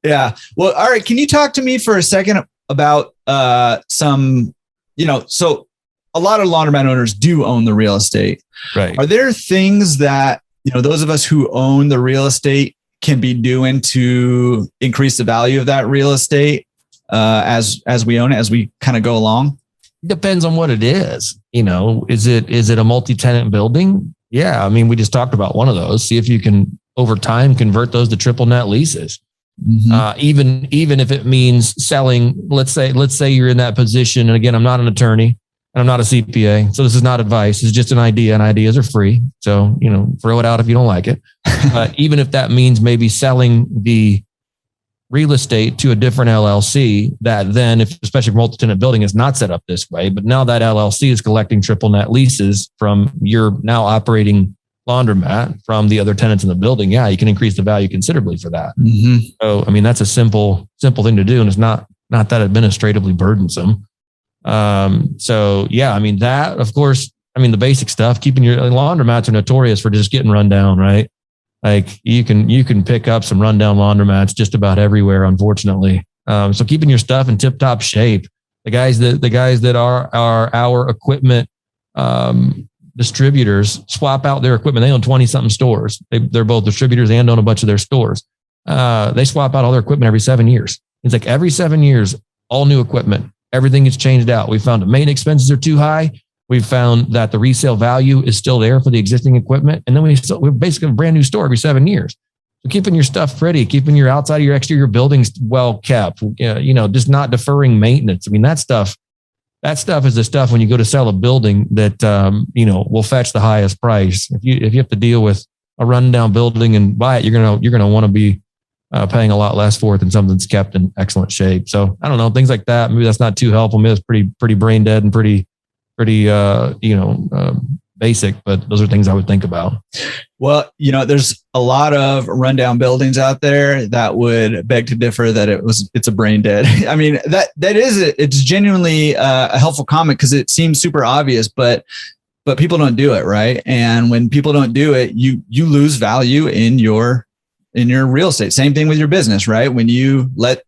Yeah. Well, all right. Can you talk to me for a second about some, so a lot of laundromat owners do own the real estate. Right. Are there things that, those of us who own the real estate can be doing to increase the value of that real estate as we own it, as we kind of go along? Depends on what it is. Is it a multi-tenant building? Yeah. I mean, we just talked about one of those. See if you can over time convert those to triple net leases. Mm-hmm. Even if it means selling, let's say you're in that position. And again, I'm not an attorney and I'm not a CPA. So this is not advice. It's just an idea, and ideas are free. So, throw it out if you don't like it. Even if that means maybe selling the real estate to a different LLC that then, especially if multi-tenant building is not set up this way, but now that LLC is collecting triple net leases from your now operating laundromat from the other tenants in the building. Yeah, you can increase the value considerably for that. Mm-hmm. So, I mean, that's a simple thing to do. And it's not that administratively burdensome. So yeah, I mean, that, of course, the basic stuff, keeping your laundromats are notorious for just getting run down, right? Like you can pick up some rundown laundromats just about everywhere, unfortunately. So keeping your stuff in tip top shape. The guys that are our equipment distributors swap out their equipment. They own 20 something stores. They're both distributors and own a bunch of their stores. They swap out all their equipment every 7 years. It's like every 7 years, all new equipment. Everything gets changed out. We found the maintenance expenses are too high. We've found that the resale value is still there for the existing equipment. And then we're basically a brand new store every 7 years. So keeping your stuff pretty, keeping your outside of your exterior buildings well kept, just not deferring maintenance. I mean, that stuff is the stuff when you go to sell a building that, will fetch the highest price. If you have to deal with a rundown building and buy it, you're going to want to be paying a lot less for it than something that's kept in excellent shape. So I don't know, things like that. Maybe that's not too helpful. Maybe that's pretty brain dead and pretty basic, but those are things I would think about. Well, there's a lot of rundown buildings out there that would beg to differ that it's a brain dead. I mean, it's genuinely a helpful comment because it seems super obvious, but people don't do it, right? And when people don't do it, you lose value in your real estate. Same thing with your business, right? When you let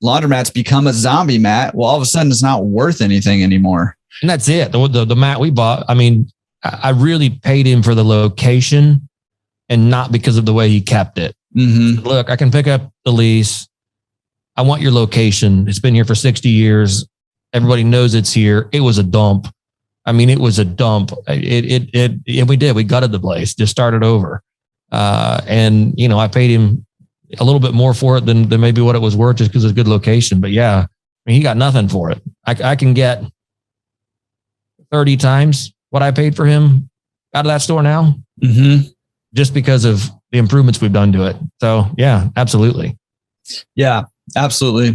laundromats become a zombie mat, well, all of a sudden it's not worth anything anymore. And that's it. The mat we bought, I mean, I really paid him for the location and not because of the way he kept it. Mm-hmm. Look, I can pick up the lease. I want your location. It's been here for 60 years. Everybody knows it's here. It was a dump. I mean, it was a dump. We gutted the place, just started over. And I paid him a little bit more for it than maybe what it was worth just because it's a good location. But yeah, I mean, he got nothing for it. I can get 30 times what I paid for him out of that store now, mm-hmm. just because of the improvements we've done to it. So yeah, absolutely. Yeah, absolutely.